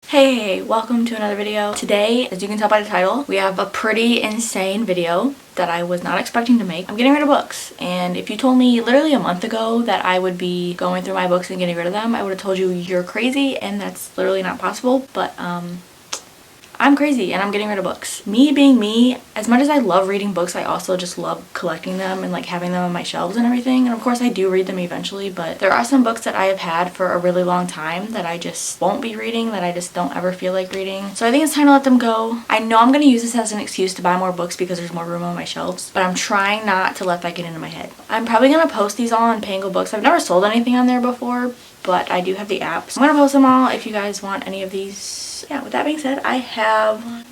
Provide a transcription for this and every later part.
Hey, welcome to another video. Today, as you can tell by the title, we have a pretty insane video that I was not expecting to make. I'm getting rid of books, and if you told me literally a month ago that I would be going through my books and getting rid of them, I would have told you you're crazy and that's literally not possible, but I'm crazy and I'm getting rid of books. Me being me, as much as I love reading books, I also just love collecting them and like having them on my shelves and everything. And of course I do read them eventually, but there are some books that I have had for a really long time that I just won't be reading, that I just don't ever feel like reading. So I think it's time to let them go. I know I'm going to use this as an excuse to buy more books because there's more room on my shelves, but I'm trying not to let that get into my head. I'm probably going to post these all on Pangobooks. I've never sold anything on there before, but I do have the app. So I'm going to post them all if you guys want any of these. Yeah, with that being said, I have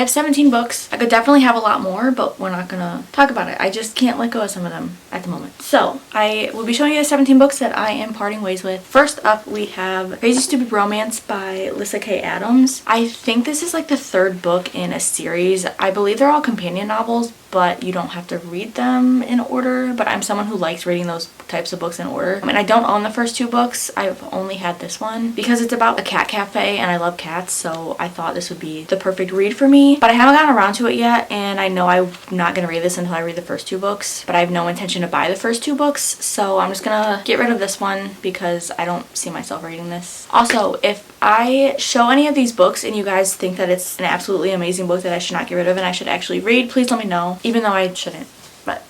17 books. I could definitely have a lot more, but we're not gonna talk about it. I just can't let go of some of them at the moment. So I will be showing you the 17 books that I am parting ways with. First up, we have Crazy Stupid Romance by Lyssa Kay Adams. I think this is like the third book in a series. I believe they're all companion novels, but you don't have to read them in order. But I'm someone who likes reading those types of books in order. And I don't own the first two books. I've only had this one because it's about a cat cafe and I love cats, so I thought this would be the perfect read for me. But I haven't gotten around to it yet, and I know I'm not going to read this until I read the first two books. But I have no intention to buy the first two books, so I'm just going to get rid of this one because I don't see myself reading this. Also, if I show any of these books and you guys think that it's an absolutely amazing book that I should not get rid of and I should actually read, please let me know, even though I shouldn't. But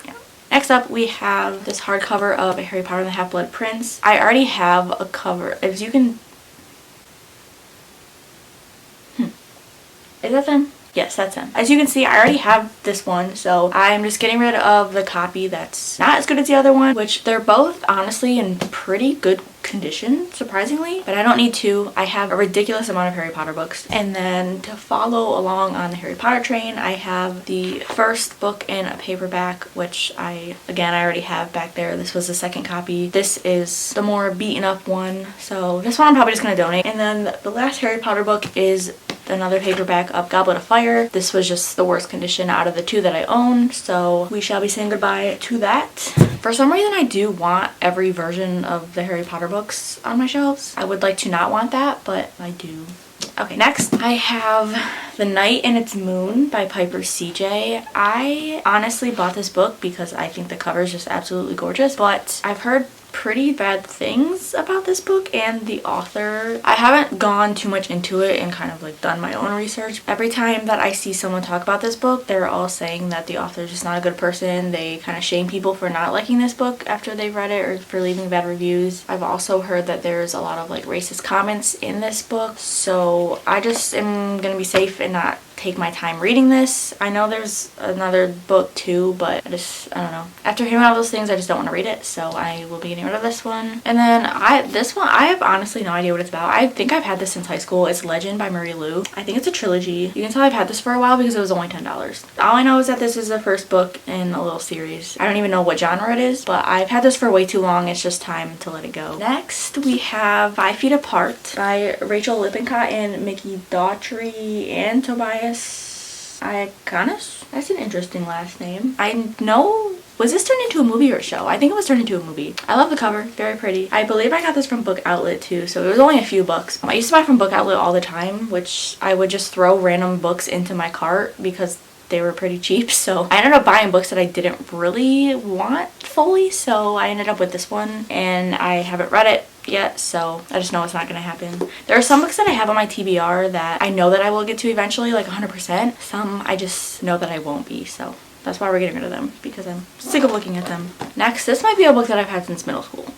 yeah. Next up, we have this hardcover of Harry Potter and the Half-Blood Prince. I already have a cover. As you can... Is that them? Yes, that's them. As you can see, I already have this one, so I'm just getting rid of the copy that's not as good as the other one, which they're both honestly in pretty good condition, surprisingly, but I don't need to. I have a ridiculous amount of Harry Potter books. And then to follow along on the Harry Potter train, I have the first book in a paperback, which I already have back there. This was the second copy. This is the more beaten up one, so this one I'm probably just going to donate. And then the last Harry Potter book is another paperback of Goblet of Fire. This was just the worst condition out of the two that I own, so we shall be saying goodbye to that. For some reason, I do want every version of the Harry Potter books on my shelves. I would like to not want that, but I do. Okay, next I have The Night and Its Moon by Piper CJ. I honestly bought this book because I think the cover is just absolutely gorgeous, but I've heard pretty bad things about this book and the author. I haven't gone too much into it and kind of like done my own research. Every time that I see someone talk about this book, they're all saying that the author is just not a good person. They kind of shame people for not liking this book after they've read it or for leaving bad reviews. I've also heard that there's a lot of like racist comments in this book, so I just am gonna be safe and not take my time reading this. I know there's another book too, but I don't know. After hearing all those things, I just don't want to read it, so I will be getting rid of this one. And then this one, I have honestly no idea what it's about. I think I've had this since high school. It's Legend by Marie Lu. I think it's a trilogy. You can tell I've had this for a while because it was only $10. All I know is that this is the first book in a little series. I don't even know what genre it is, but I've had this for way too long. It's just time to let it go. Next, we have 5 Feet Apart by Rachel Lippincott and Mickey Daughtry and Tobias Iconis. That's an interesting last name. I know. Was this turned into a movie or a show? I think it was turned into a movie. I love the cover. Very pretty. I believe I got this from Book Outlet too, so it was only a few bucks. I used to buy from Book Outlet all the time, which I would just throw random books into my cart because they were pretty cheap. So I ended up buying books that I didn't really want fully, so I ended up with this one and I haven't read it yet, so I just know it's not gonna happen. There are some books that I have on my TBR that I know that I will get to eventually, like 100%. Some I just know that I won't be, so that's why we're getting rid of them, because I'm sick of looking at them. Next, this might be a book that I've had since middle school.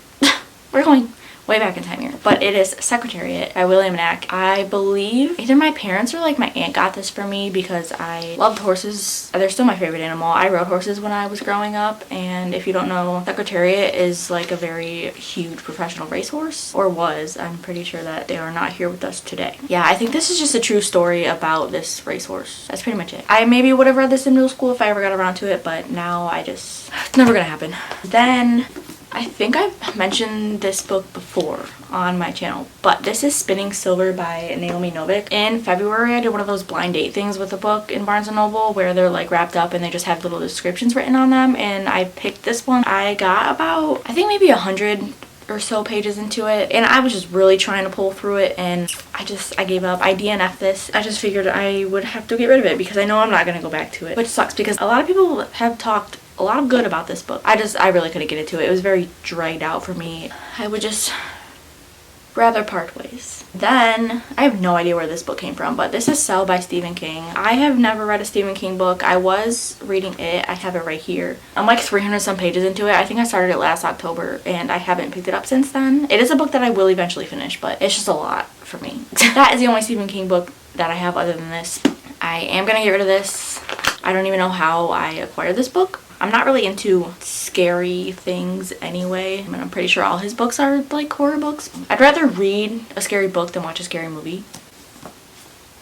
We're going way back in time here, but it is Secretariat by William Knack. I believe either my parents or like my aunt got this for me because I loved horses. They're still my favorite animal. I rode horses when I was growing up, and if you don't know, Secretariat is like a very huge professional racehorse, or was. I'm pretty sure that they are not here with us today. Yeah, I think this is just a true story about this racehorse. That's pretty much it. I maybe would have read this in middle school if I ever got around to it, but now it's never gonna happen. Then I think I've mentioned this book before on my channel, but this is Spinning Silver by Naomi Novik. In February, I did one of those blind date things with a book in Barnes & Noble where they're like wrapped up and they just have little descriptions written on them, and I picked this one. I got about, I think maybe 100 or so pages into it, and I was just really trying to pull through it, and I gave up. I DNF'd this. I just figured I would have to get rid of it because I know I'm not going to go back to it, which sucks because a lot of people have talked a lot of good about this book. I really couldn't get into it. It was very dragged out for me. I would just rather part ways. Then, I have no idea where this book came from, but this is Cell by Stephen King. I have never read a Stephen King book. I was reading it. I have it right here. I'm like 300 some pages into it. I think I started it last October and I haven't picked it up since then. It is a book that I will eventually finish, but it's just a lot for me. That is the only Stephen King book that I have other than this. I am gonna get rid of this. I don't even know how I acquired this book. I'm not really into scary things anyway. I mean, I'm pretty sure all his books are like horror books. I'd rather read a scary book than watch a scary movie,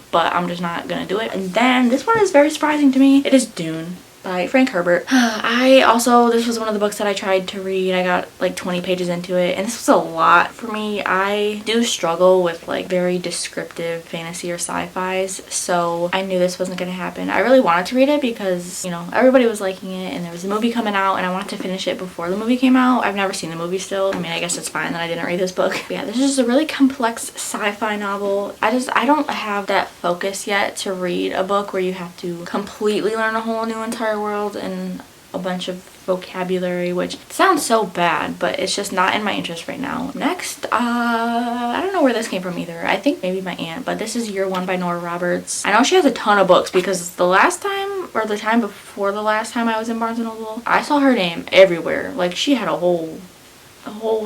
but I'm just not gonna do it. And then this one is very surprising to me. It is Dune by Frank Herbert. This was one of the books that I tried to read. I got like 20 pages into it, and this was a lot for me. I do struggle with like very descriptive fantasy or sci-fis, so I knew this wasn't gonna happen. I really wanted to read it because, you know, everybody was liking it and there was a movie coming out and I wanted to finish it before the movie came out. I've never seen the movie still. I mean, I guess it's fine that I didn't read this book. But yeah, this is a really complex sci-fi novel. I don't have that focus yet to read a book where you have to completely learn a whole new entire world and a bunch of vocabulary, which sounds so bad, but it's just not in my interest right now. Next, I don't know where this came from either. I think maybe my aunt, but this is Year One by Nora Roberts. I know she has a ton of books because the last time, or the time before the last time I was in Barnes & Noble, I saw her name everywhere. Like, she had a whole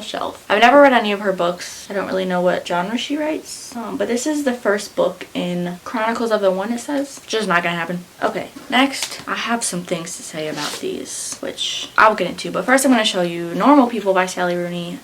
shelf. I've never read any of her books. I don't really know what genre she writes, but this is the first book in Chronicles of the One, it says. Just not gonna happen. Okay, next, I have some things to say about these, which I'll get into, but first I'm gonna show you Normal People by Sally Rooney.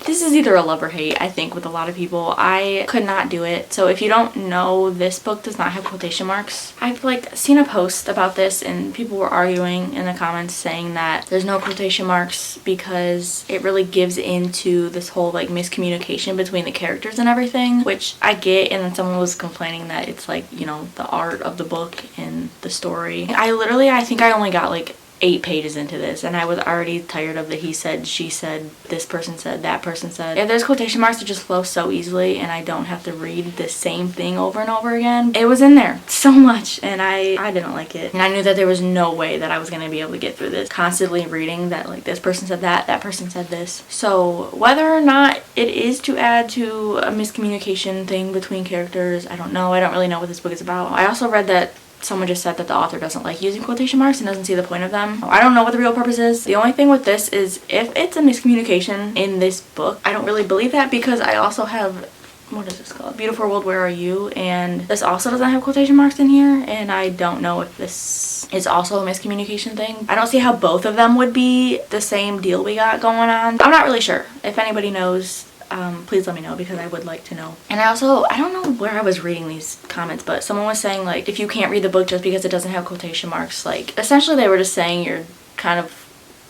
This is either a love or hate, I think, with a lot of people. I could not do it. So if you don't know, this book does not have quotation marks. I've like seen a post about this and people were arguing in the comments saying that there's no quotation marks because it really gives into this whole like miscommunication between the characters and everything, which I get. And then someone was complaining that it's like, you know, the art of the book and the story. I think I only got like 8 pages into this and I was already tired of the he said, she said, this person said, that person said. If there's quotation marks, it just flows so easily and I don't have to read the same thing over and over again. It was in there so much and I didn't like it. And I knew that there was no way that I was going to be able to get through this, constantly reading that like this person said that, that person said this. So whether or not it is to add to a miscommunication thing between characters, I don't know. I don't really know what this book is about. I also read that someone just said that the author doesn't like using quotation marks and doesn't see the point of them. I don't know what the real purpose is. The only thing with this is if it's a miscommunication in this book, I don't really believe that because I also have, what is this called? Beautiful World, Where Are You? And this also doesn't have quotation marks in here, and I don't know if this is also a miscommunication thing. I don't see how both of them would be the same deal we got going on. I'm not really sure. If anybody knows, please let me know because I would like to know. And I don't know where I was reading these comments, but someone was saying like if you can't read the book just because it doesn't have quotation marks, like essentially they were just saying you're kind of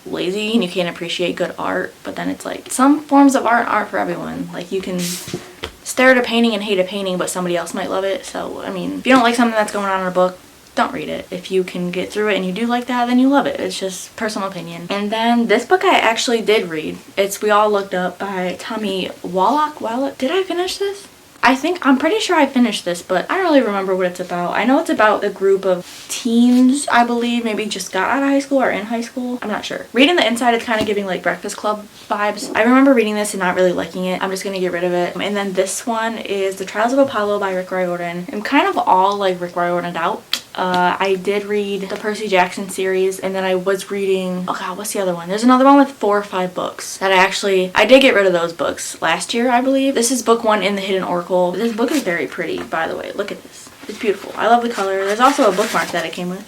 lazy and you can't appreciate good art. But then it's like some forms of art aren't for everyone. Like you can stare at a painting and hate a painting, but somebody else might love it. So I mean, if you don't like something that's going on in a book, don't read it. If you can get through it and you do like that, then you love it. It's just personal opinion. And then this book I actually did read. It's We All Looked Up by Tommy Wallach. Did I finish this? I'm pretty sure I finished this, but I don't really remember what it's about. I know it's about a group of teens, I believe, maybe just got out of high school or in high school. I'm not sure. Reading the inside, it's kind of giving like Breakfast Club vibes. I remember reading this and not really liking it. I'm just gonna get rid of it. And then this one is The Trials of Apollo by Rick Riordan. I'm kind of all like Rick Riordan out. I did read the Percy Jackson series, and then I was reading, oh god, what's the other one? There's another one with 4 or 5 books that I did get rid of those books last year, I believe. This is book 1 in the Hidden Oracle. This book is very pretty, by the way. Look at this. It's beautiful. I love the color. There's also a bookmark that it came with,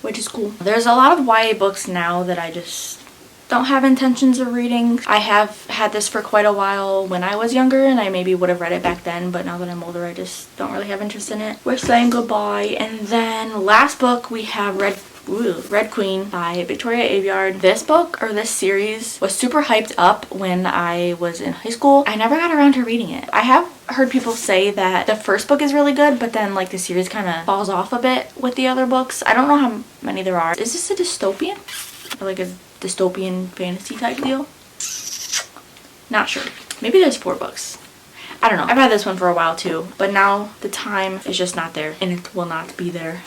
which is cool. There's a lot of YA books now that I just don't have intentions of reading. I have had this for quite a while when I was younger and I maybe would have read it back then, but now that I'm older I just don't really have interest in it. We're saying goodbye. And then last book we have Red Queen by Victoria Aveyard. This book, or this series, was super hyped up when I was in high school. I never got around to reading it. I have heard people say that the first book is really good, but then like the series kind of falls off a bit with the other books. I don't know how many there are. Is this a dystopian? Or like a dystopian fantasy type deal? Not sure. Maybe there's 4 books. I don't know. I've had this one for a while too, but now the time is just not there, and it will not be there.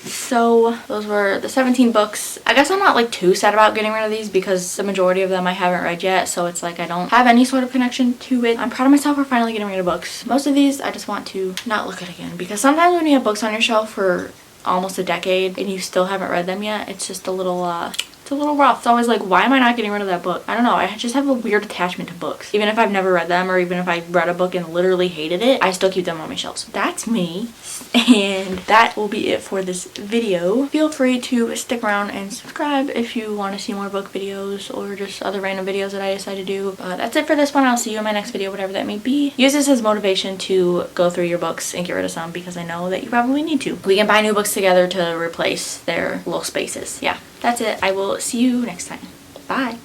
So those were the 17 books. I guess I'm not like too sad about getting rid of these because the majority of them I haven't read yet, so it's like I don't have any sort of connection to it. I'm proud of myself for finally getting rid of books. Most of these I just want to not look at again, because sometimes when you have books on your shelf for almost a decade and you still haven't read them yet, it's just a little it's a little rough. It's always like, why am I not getting rid of that book? I don't know. I just have a weird attachment to books. Even if I've never read them, or even if I read a book and literally hated it, I still keep them on my shelves. That's me. And that will be it for this video. Feel free to stick around and subscribe if you want to see more book videos or just other random videos that I decide to do. That's it for this one. I'll see you in my next video, whatever that may be. Use this as motivation to go through your books and get rid of some, because I know that you probably need to. We can buy new books together to replace their little spaces. Yeah, that's it. I will see you next time. Bye.